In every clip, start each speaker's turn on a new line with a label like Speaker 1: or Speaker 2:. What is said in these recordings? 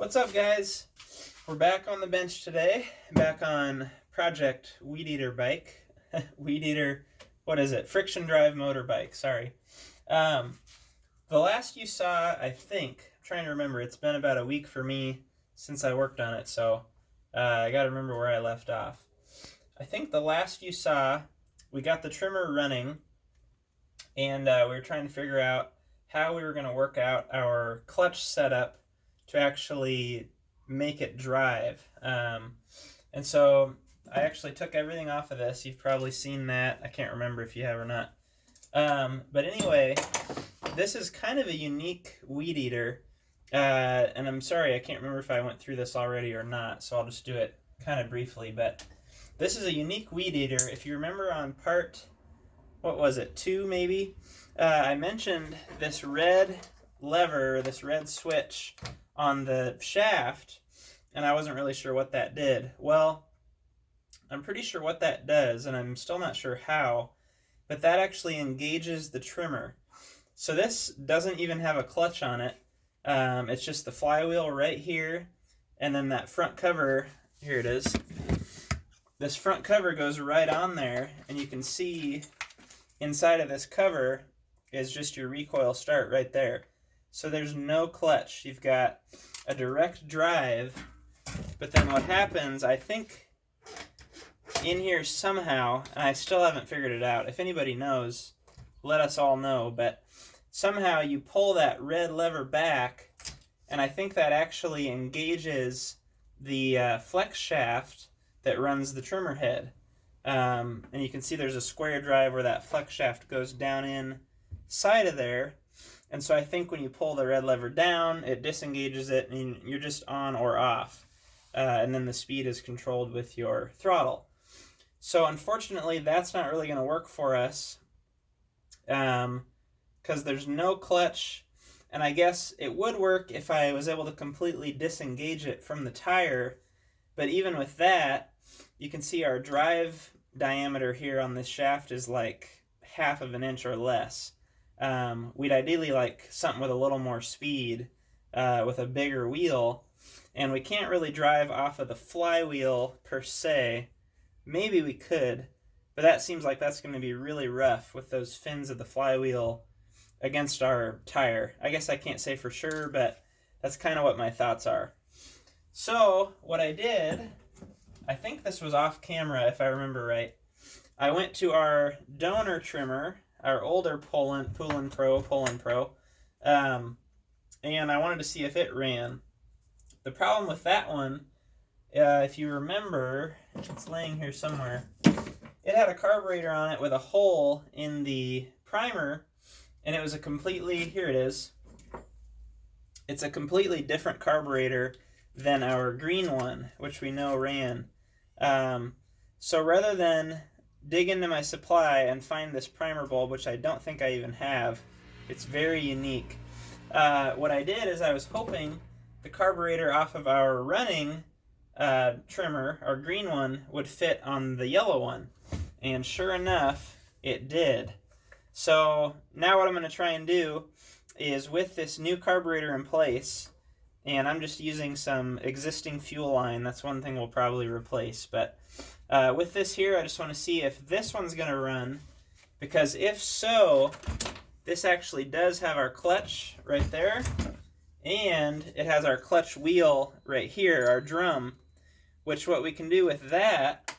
Speaker 1: What's up, guys? We're back on the bench today, back on Project Weed Eater Bike. Weed Eater, what is it? Friction Drive Motorbike, sorry. The last you saw, I think, I'm trying to remember, it's been about a week for me since I worked on it, so I gotta remember where I left off. I think the last you saw, we got the trimmer running, and we were trying to figure out how we were going to work out our clutch setup to actually make it drive. And so I actually took everything off of this. You've probably seen that. I can't remember if you have or not. But anyway, this is kind of a unique weed eater. And I'm sorry, I can't remember if I went through this already or not, so I'll just do it kind of briefly. But this is a unique weed eater. If you remember on part, what was it, 2 maybe? I mentioned this red lever, this red switch on the shaft, and I wasn't really sure what that did. Well, I'm pretty sure what that does, and I'm still not sure how, but that actually engages the trimmer. So this doesn't even have a clutch on it. It's just the flywheel right here, and then that front cover, here it is. This front cover goes right on there, and you can see inside of this cover is just your recoil start right there. So there's no clutch. You've got a direct drive, but then what happens, I think, in here somehow, and I still haven't figured it out. If anybody knows, let us all know, but somehow you pull that red lever back, and I think that actually engages the flex shaft that runs the trimmer head. And you can see there's a square drive where that flex shaft goes down inside of there. And so I think when you pull the red lever down, it disengages it, and you're just on or off. And then the speed is controlled with your throttle. So unfortunately, that's not really going to work for us because there's no clutch. And I guess it would work if I was able to completely disengage it from the tire. But even with that, you can see our drive diameter here on this shaft is like 1/2 of an inch or less. We'd ideally like something with a little more speed, with a bigger wheel, and we can't really drive off of the flywheel per se. Maybe we could, but that seems like that's going to be really rough with those fins of the flywheel against our tire. I guess I can't say for sure, but that's kind of what my thoughts are. So what I did, I think this was off camera if I remember right, I went to our donor trimmer, our older Poland Pro, and I wanted to see if it ran. The problem with that one, if you remember, it's laying here somewhere, it had a carburetor on it with a hole in the primer, and it was a completely, here it is, it's a completely different carburetor than our green one, which we know ran. So rather than dig into my supply and find this primer bulb, which I don't think I even have, it's very unique. What I did is I was hoping the carburetor off of our running trimmer, our green one, would fit on the yellow one. And sure enough, it did. So now what I'm going to try and do is with this new carburetor in place, and I'm just using some existing fuel line. That's one thing we'll probably replace. But with this here, I just want to see if this one's going to run. Because if so, this actually does have our clutch right there. And it has our clutch wheel right here, our drum. Which what we can do with that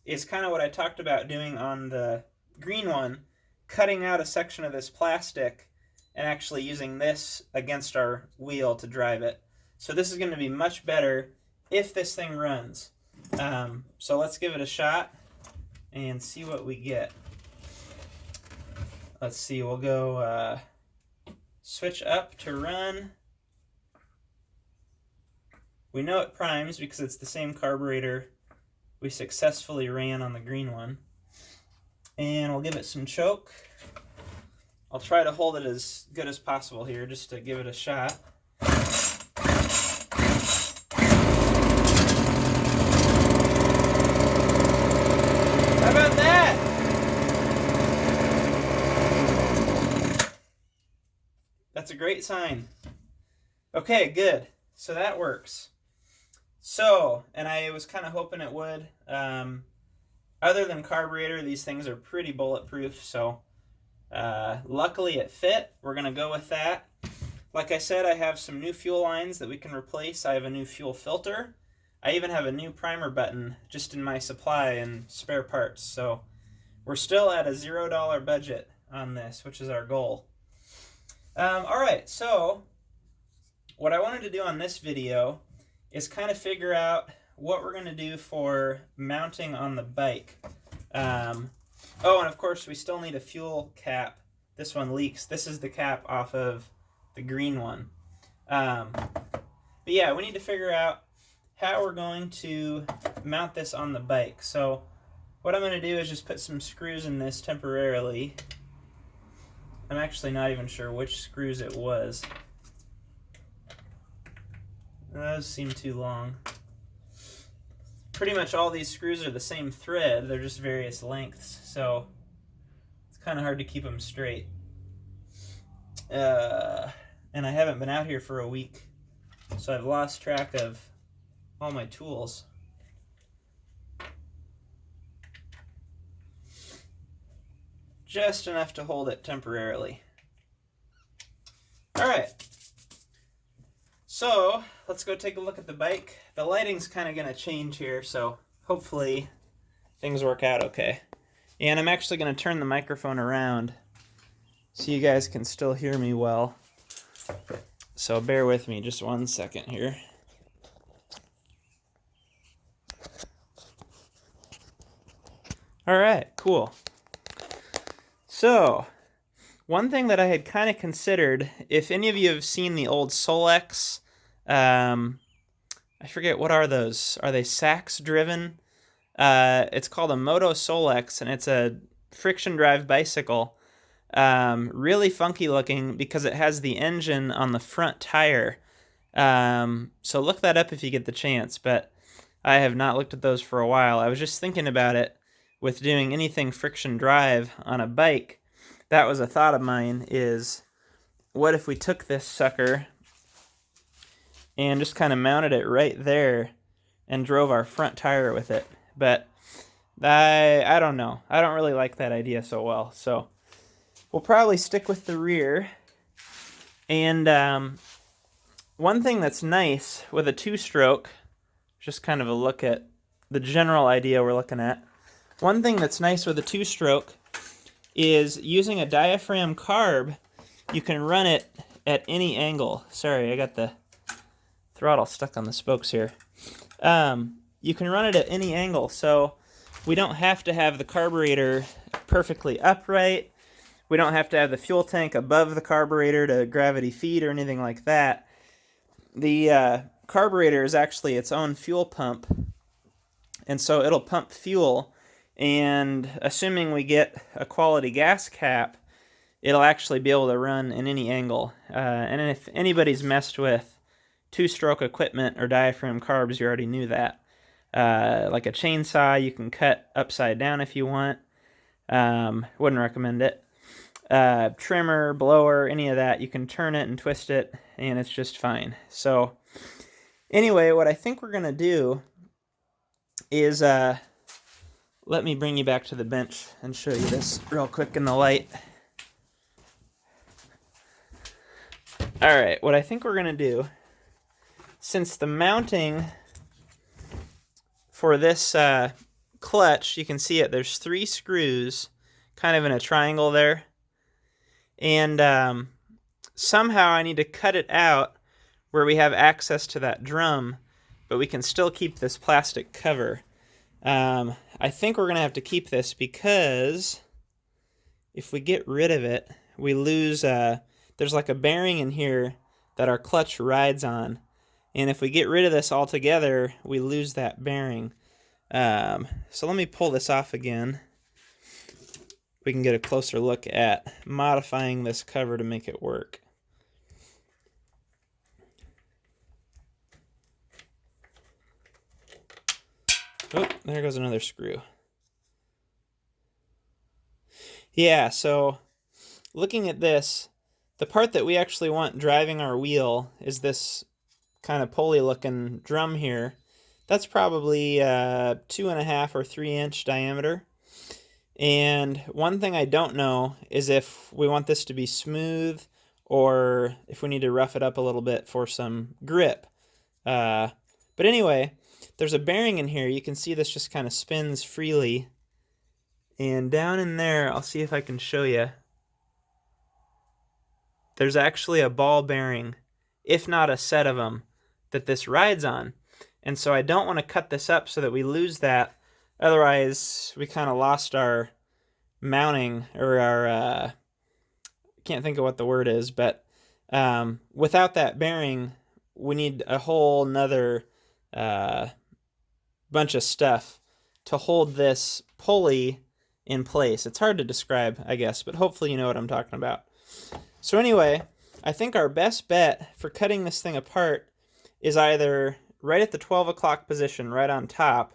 Speaker 1: is kind of what I talked about doing on the green one. Cutting out a section of this plastic and actually using this against our wheel to drive it. So this is going to be much better if this thing runs. So let's give it a shot and see what we get. Let's see, we'll go switch up to run. We know it primes because it's the same carburetor we successfully ran on the green one. And we'll give it some choke. I'll try to hold it as good as possible here just to give it a shot. How about that? That's a great sign. Okay, good. so that works. So, and I was kind of hoping it would. Other than carburetor, these things are pretty bulletproof, so luckily it fit. We're going to go with that. Like I said, I have some new fuel lines that we can replace. I have a new fuel filter. I even have a new primer button just in my supply and spare parts. So we're still at a $0 budget on this, which is our goal. All right, so what I wanted to do on this video is kind of figure out what we're going to do for mounting on the bike. Oh, and of course we still need a fuel cap. This one leaks. This is the cap off of the green one. But yeah, we need to figure out how we're going to mount this on the bike. So what I'm going to do is just put some screws in this temporarily. I'm actually not even sure which screws it was. Those seem too long. Pretty much all these screws are the same thread, they're just various lengths, so it's kind of hard to keep them straight. And I haven't been out here for a week, so I've lost track of all my tools. Just enough to hold it temporarily. Alright, so let's go take a look at the bike. The lighting's kind of going to change here, so hopefully things work out okay. And I'm actually going to turn the microphone around so you guys can still hear me well. So bear with me just 1 second here. Alright, cool. So, one thing that I had kind of considered, if any of you have seen the old Solex, I forget, what are those? Are they Sachs driven? It's called a Moto Solex, and it's a friction drive bicycle. Really funky looking because it has the engine on the front tire. So look that up if you get the chance, but I have not looked at those for a while. I was just thinking about it with doing anything friction drive on a bike. That was a thought of mine, is what if we took this sucker and just kind of mounted it right there and drove our front tire with it. But I don't know. I don't really like that idea so well. So we'll probably stick with the rear. And one thing that's nice with a two-stroke, just kind of a look at the general idea we're looking at. One thing that's nice with a two-stroke is using a diaphragm carb, you can run it at any angle. Sorry, I got the throttle stuck on the spokes here. You can run it at any angle, so we don't have to have the carburetor perfectly upright. We don't have to have the fuel tank above the carburetor to gravity feed or anything like that. The carburetor is actually its own fuel pump, and so it'll pump fuel, and assuming we get a quality gas cap, it'll actually be able to run in any angle. And if anybody's messed with two-stroke equipment or diaphragm carbs, you already knew that. Like a chainsaw, you can cut upside down if you want. Wouldn't recommend it. Trimmer, blower, any of that, you can turn it and twist it, and it's just fine. So anyway, what I think we're going to do is, let me bring you back to the bench and show you this real quick in the light. Alright, what I think we're going to do, since the mounting for this clutch, you can see it, there's 3 screws kind of in a triangle there. And somehow I need to cut it out where we have access to that drum, but we can still keep this plastic cover. I think we're going to have to keep this because if we get rid of it, we lose, there's like a bearing in here that our clutch rides on. And if we get rid of this altogether, we lose that bearing. So let me pull this off again. We can get a closer look at modifying this cover to make it work. Oh, there goes another screw. Yeah, so looking at this, the part that we actually want driving our wheel is this kind of pulley looking drum here, that's probably 2.5 or 3 inch diameter. And one thing I don't know is if we want this to be smooth or if we need to rough it up a little bit for some grip. But anyway, there's a bearing in here. You can see this just kind of spins freely. And down in there, I'll see if I can show you. There's actually a ball bearing, if not a set of them, that this rides on. And so I don't want to cut this up so that we lose that. Otherwise, we kind of lost our mounting, or our, can't think of what the word is, but without that bearing, we need a whole nother bunch of stuff to hold this pulley in place. It's hard to describe, I guess, but hopefully you know what I'm talking about. So anyway, I think our best bet for cutting this thing apart is either right at the 12 o'clock position, right on top,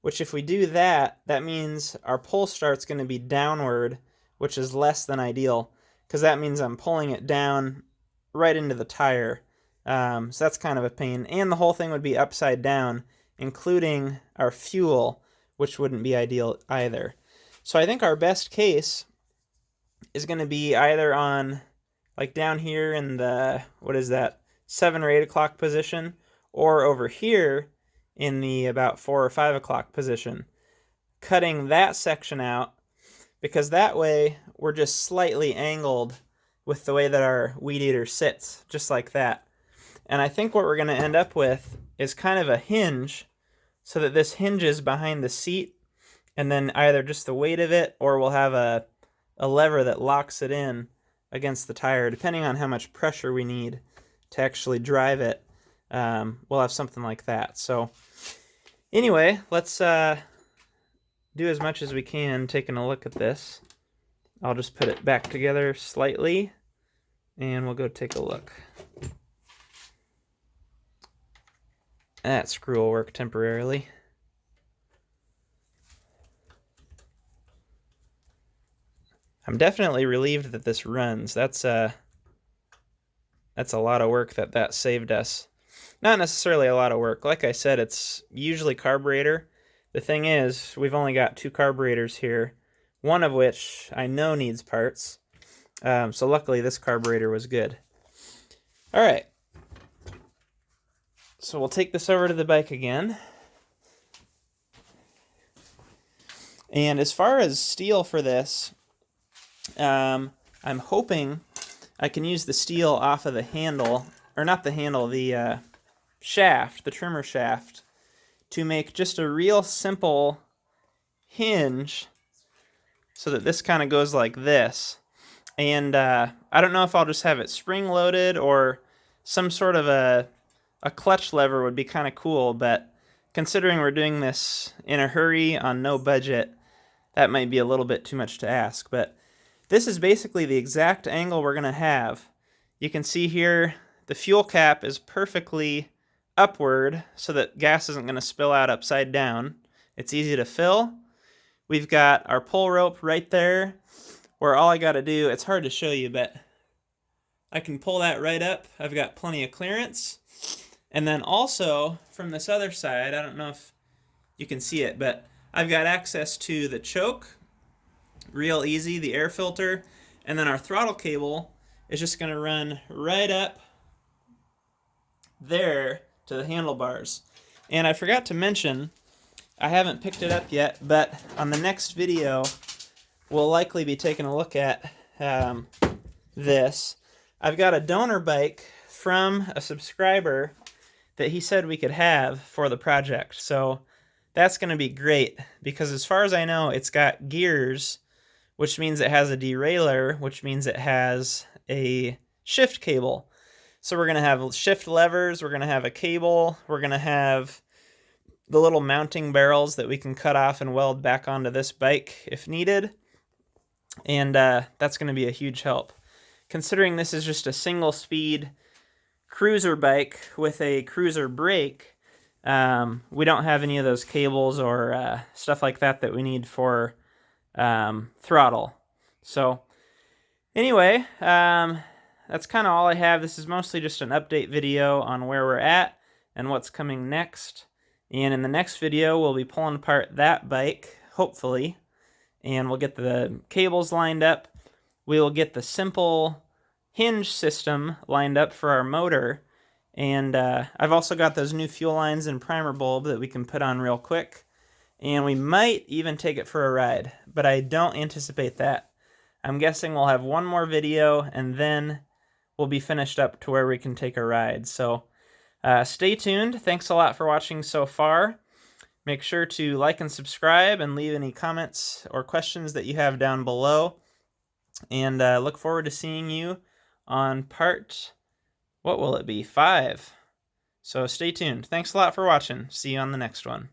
Speaker 1: which if we do that, that means our pull start's going to be downward, which is less than ideal, because that means I'm pulling it down right into the tire. So that's kind of a pain. And the whole thing would be upside down, including our fuel, which wouldn't be ideal either. So I think our best case is going to be either on, like down here in the, 7 or 8 o'clock position, or over here in the about 4 or 5 o'clock position, cutting that section out, because that way we're just slightly angled with the way that our weed eater sits, just like that. And I think what we're going to end up with is kind of a hinge, so that this hinges behind the seat, and then either just the weight of it, or we'll have a lever that locks it in against the tire, depending on how much pressure we need to actually drive it. We'll have something like that. So anyway, let's do as much as we can taking a look at this. I'll just put it back together slightly, and we'll go take a look. That screw will work temporarily. I'm definitely relieved that this runs. That's a lot of work that saved us. Not necessarily a lot of work. Like I said, it's usually carburetor. The thing is, we've only got 2 carburetors here, one of which I know needs parts. So luckily this carburetor was good. All right. So we'll take this over to the bike again. And as far as steel for this, I'm hoping I can use the steel off of the handle, or not the handle, the shaft, the trimmer shaft, to make just a real simple hinge so that this kind of goes like this. And I don't know if I'll just have it spring-loaded or some sort of a clutch lever would be kind of cool, but considering we're doing this in a hurry on no budget, that might be a little bit too much to ask. But this is basically the exact angle we're going to have. You can see here the fuel cap is perfectly upward so that gas isn't going to spill out upside down. It's easy to fill. We've got our pull rope right there where all I got to do, it's hard to show you, but I can pull that right up. I've got plenty of clearance. And then also from this other side, I don't know if you can see it, but I've got access to the choke, real easy, the air filter, and then our throttle cable is just going to run right up there to the handlebars. And I forgot to mention, I haven't picked it up yet, but on the next video, we'll likely be taking a look at this. I've got a donor bike from a subscriber that he said we could have for the project. So that's going to be great, because as far as I know, it's got gears, which means it has a derailleur, which means it has a shift cable. So we're going to have shift levers, we're going to have a cable, we're going to have the little mounting barrels that we can cut off and weld back onto this bike if needed. And that's going to be a huge help. Considering this is just a single speed cruiser bike with a cruiser brake, we don't have any of those cables or stuff like that we need for throttle. So anyway, that's kind of all I have. This is mostly just an update video on where we're at and what's coming next. And in the next video, we'll be pulling apart that bike, hopefully, and we'll get the cables lined up. We will get the simple hinge system lined up for our motor. And I've also got those new fuel lines and primer bulb that we can put on real quick. And we might even take it for a ride, but I don't anticipate that. I'm guessing we'll have one more video, and then we'll be finished up to where we can take a ride. So stay tuned. Thanks a lot for watching so far. Make sure to like and subscribe and leave any comments or questions that you have down below. And look forward to seeing you on part, what will it be, 5. So stay tuned. Thanks a lot for watching. See you on the next one.